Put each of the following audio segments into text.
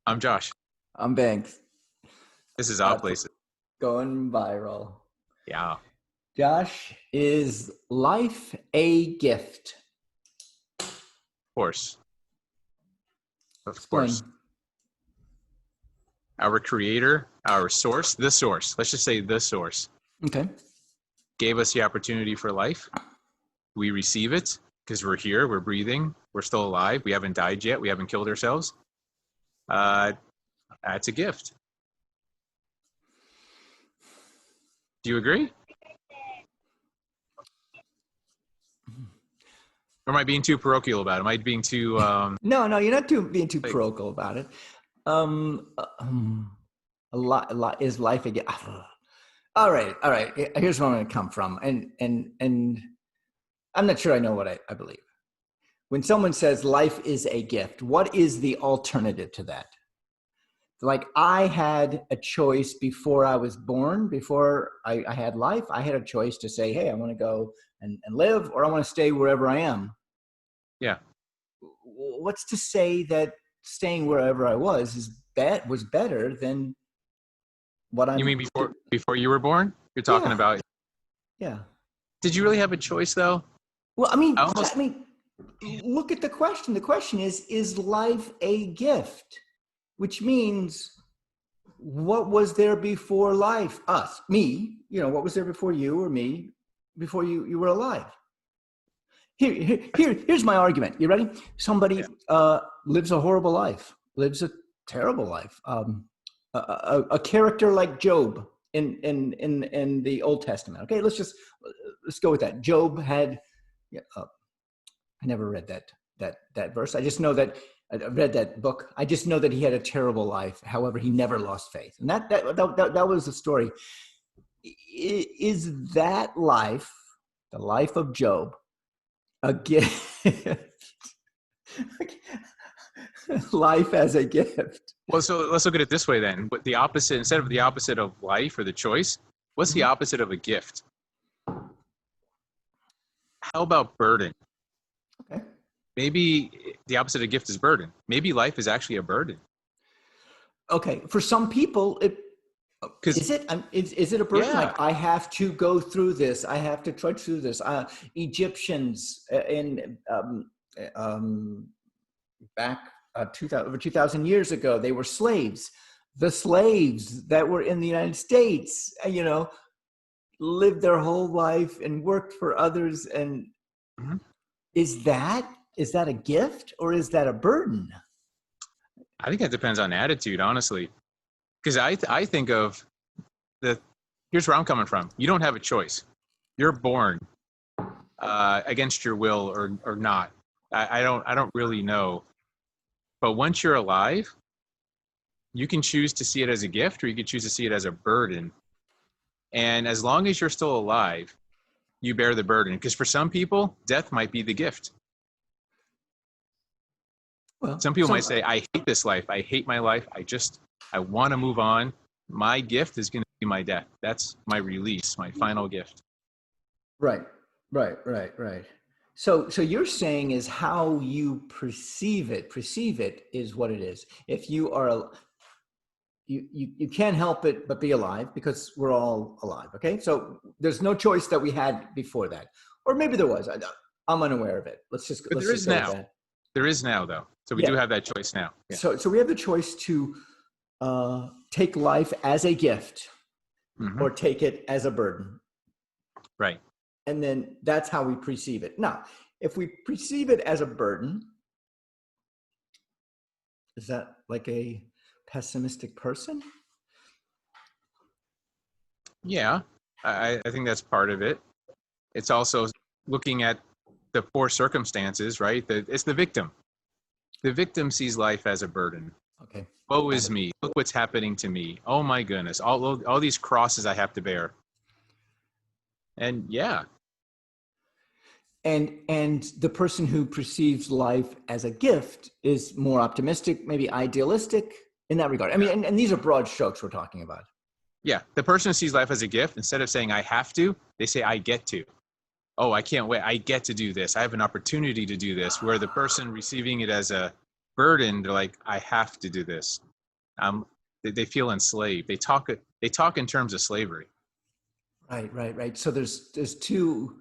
I'm Josh. I'm Banks. This is Odd That's Places. going viral. Yeah, of Josh, is life a gift? course. Of course. Explain. Our creator, our source, the source, let's just say the source, Okay. gave us the opportunity for life. We receive it because we're here, we're breathing, we're still alive. We haven't died yet. We haven't killed ourselves. Uh, that's a gift. Do you agree? Or am I being too parochial about it? Am I being too, No, you're not being too like, parochial about it. Um, uh, um, a lot is life a gift? All right, all right. Here's where I'm going to come from, and I'm not sure I know what I believe. When someone says life is a gift, what is the alternative to that? Like, I had a choice before I was born, before I had life. I had a choice to say, hey, I want to go and live, or I want to stay wherever I am. yeah. What's to say that staying wherever I was better than what You I'm mean before you were born? You're talking Yeah, about, yeah. did you really have a choice though? Well, I almost, look at the question. The question is life a gift? Which means, what was there before life? Us, me, what was there before you or me, before you were alive? Here's my argument. You ready? yeah. Somebody lives a horrible life, lives a terrible life. A character like Job in the Old Testament. Okay, let's go with that. Job had. Yeah, I never read that verse. I just know that I read that book. I just know that he had a terrible life. However, he never lost faith, and that was the story. Is that life, the life of Job, a gift? Life as a gift. Well, so let's look at it this way then. But the opposite, instead of the opposite of life or the choice, what's the Mhm. opposite of a gift? How about burden? Okay. Maybe the opposite of gift is burden. Maybe life is actually a burden. Okay. For some people, Because, is it a burden? yeah, Like, I have to go through this. I have to trudge through this. Egyptians in back 2000, over 2,000 years ago, they were slaves. The slaves that were in the United States, lived their whole life and worked for others. And mhm. is that a gift, or is that a burden? I think that depends on attitude, honestly. Because I think of the, here's where I'm coming from. You don't have a choice. You're born against your will or not. I don't really know. But once you're alive, you can choose to see it as a gift or you can choose to see it as a burden. And as long as you're still alive, you bear the burden. Because for some people, death might be the gift. Well, Some people might say, I hate this life. I hate my life. I want to move on. My gift is going to be my death. That's my release, my final gift. right, right. So you're saying is how you perceive it. Perceive it is what it is. If you are, you can't help it but be alive, because we're all alive. Okay, so there's no choice that we had before that, or maybe there was. I'm unaware of it. But Let's there just is go with now. that. There is now, though. So we do Yeah. have that choice now. Yeah. So we have the choice to take life as a gift, Hmm. or take it as a burden. Right. And then that's how we perceive it. Now, if we perceive it as a burden, is that like a pessimistic person? Yeah. I think that's part of it. It's also looking at the poor circumstances, right? It's the victim. The victim sees life as a burden. Okay, Woe got is it. me. Look what's happening to me. Oh my goodness. All these crosses I have to bear. And yeah, And the person who perceives life as a gift is more optimistic, maybe idealistic in that regard. I mean, and these are broad strokes we're talking about. yeah. The person who sees life as a gift, instead of saying I have to, they say I get to. Oh, I can't wait. I get to do this. I have an opportunity to do this. Where the person receiving it as a burden, they're like, I have to do this. They feel enslaved. They talk in terms of slavery. Right. So there's two.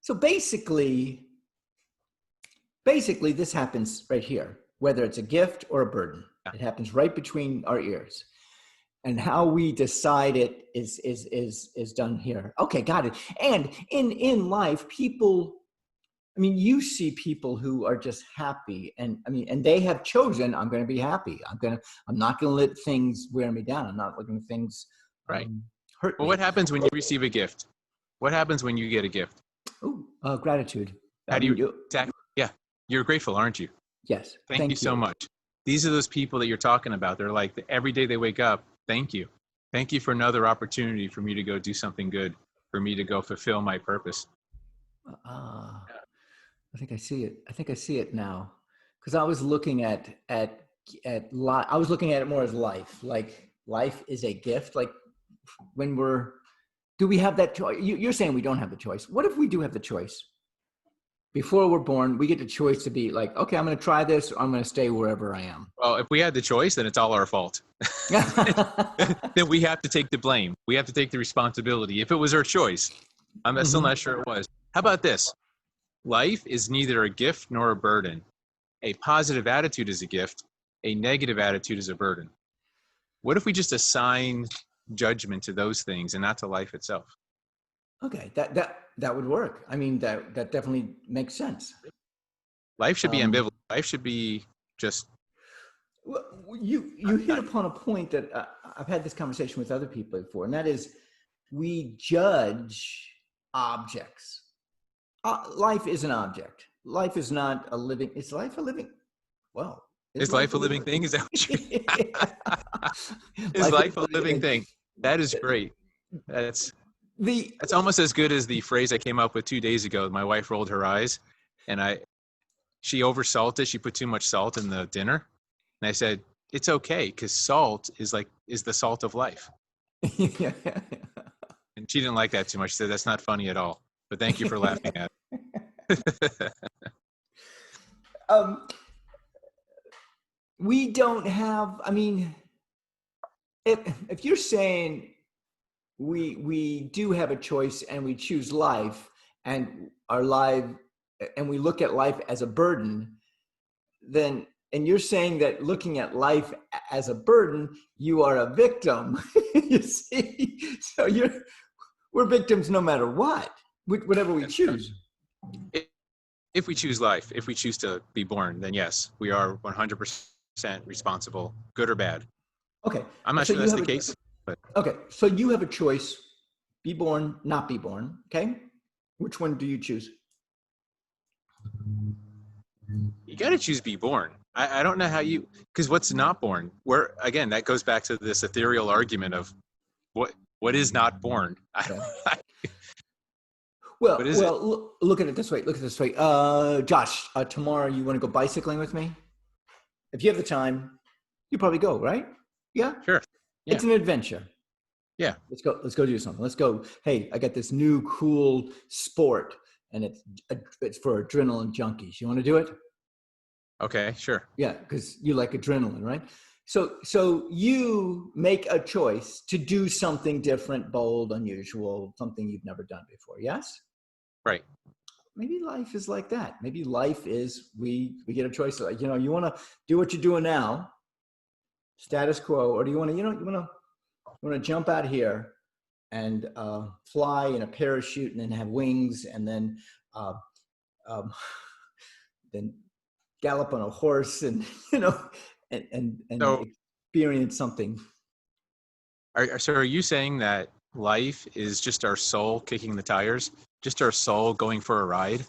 So basically this happens right here, whether it's a gift or a burden. Yeah. It happens right between our ears. And how we decide it is done here. Okay, got it. And in life, people, I mean, you see people who are just happy, and I mean, and they have chosen, I'm going to be happy. I'm not going to let things wear me down. I'm not letting things Right. hurt Well, me. what happens when you receive a gift? What happens when you get a gift? Oh, gratitude. How do you exactly? Yeah, you're grateful, aren't you? Yes. Thank you so much. These are those people that you're talking about. They're like, every day they wake up, thank you. Thank you for another opportunity for me to go do something good, for me to go fulfill my purpose. I think I see it. I think I see it now, because I was looking at I was looking at it more as life. Like life is a gift. Like when do we have that choice? You're saying we don't have the choice. What if we do have the choice? Before we're born, we get the choice to be like, okay, I'm going to try this, or I'm going to stay wherever I am. Well, if we had the choice, then it's all our fault. Then we have to take the blame. We have to take the responsibility. If it was our choice, I'm still not sure it was. How about this? Life is neither a gift nor a burden. A positive attitude is a gift. A negative attitude is a burden. What if we just assign judgment to those things and not to life itself? Okay, that would work. I mean, that definitely makes sense. Life should be ambivalent. Life should be just. Well, you hit upon a point that I've had this conversation with other people before, and that is, we judge objects. Life is an object. Life is not a living. Is life a living? Well, is life a living thing? Is that what you? Is life a living thing? That is great. That's almost as good as the phrase I came up with 2 days ago. My wife rolled her eyes, and she oversalted. She put too much salt in the dinner, and I said, "It's okay, because salt is the salt of life." And she didn't like that too much. She said, "That's not funny at all." But thank you for laughing at it. We don't have. I mean, if you're saying we do have a choice and we choose life, and our life, and we look at life as a burden, then, and you're saying that looking at life as a burden, you are a victim. You see, so we're victims no matter what, whatever we choose. If we choose life, if we choose to be born, then yes, we are 100% responsible, good or bad. Okay. I'm not sure that's the case. But okay, so you have a choice: be born, not be born. Okay, which one do you choose? You got to choose be born. I don't know how because what's not born? Where again, that goes back to this ethereal argument of what is not born. Okay. Well, look at it this way. Josh, tomorrow you want to go bicycling with me? If you have the time, you probably go, right? Yeah. Sure. Yeah. It's an adventure. Yeah. Let's go do something. Let's go. Hey, I got this new cool sport, and it's for adrenaline junkies. You want to do it? Okay, sure. Yeah, because you like adrenaline, right? So you make a choice to do something different, bold, unusual, something you've never done before. Yes? Right. Maybe life is like that. Maybe life is we get a choice. Like, you want to do what you're doing now, status quo, or do you want to jump out here and fly in a parachute and then have wings and then gallop on a horse and and so, experience something. So are you saying that life is just our soul kicking the tires, just our soul going for a ride?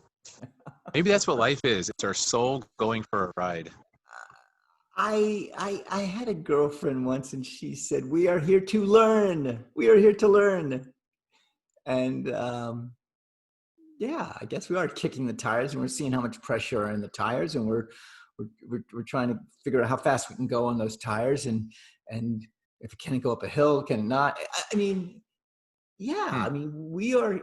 Maybe that's what life is. It's our soul going for a ride. I had a girlfriend once, and she said, "We are here to learn. We are here to learn." And yeah, I guess we are kicking the tires, and we're seeing how much pressure are in the tires, and we're trying to figure out how fast we can go on those tires, and if it can go up a hill, can it not? I mean, yeah, I mean, we are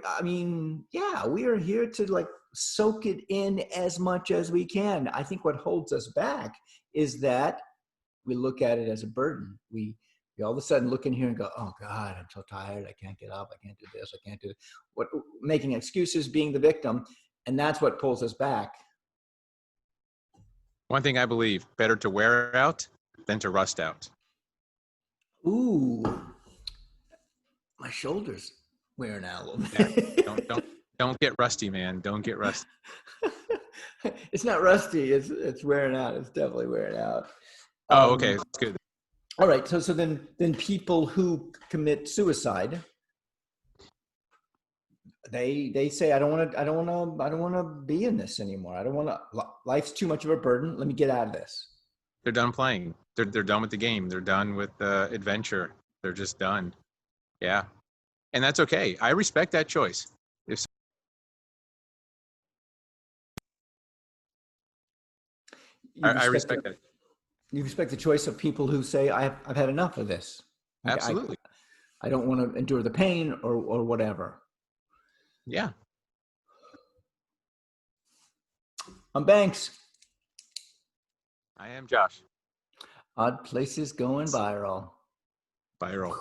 here to soak it in as much as we can. I think what holds us back is that we look at it as a burden. We all of a sudden look in here and go, oh God, I'm so tired. I can't get up. I can't do this. I can't do what, making excuses, being the victim. And that's what pulls us back. One thing I believe, better to wear out than to rust out. Ooh, my shoulders wearing out a little Yeah. bit. Don't get rusty, man. Don't get rusty. It's not rusty. It's wearing out. It's definitely wearing out. Oh, okay. That's good. All right. So then people who commit suicide, they say, I don't want to be in this anymore. I don't want to. Life's too much of a burden. Let me get out of this. They're done playing. They're done with the game. They're done with the adventure. They're just done. Yeah. And that's okay. I respect that choice. If I respect that. You respect the choice of people who say, I've had enough of this. Absolutely. I don't want to endure the pain or whatever. Yeah. I'm Banks. I am Josh. Odd Places Going Viral. Viral.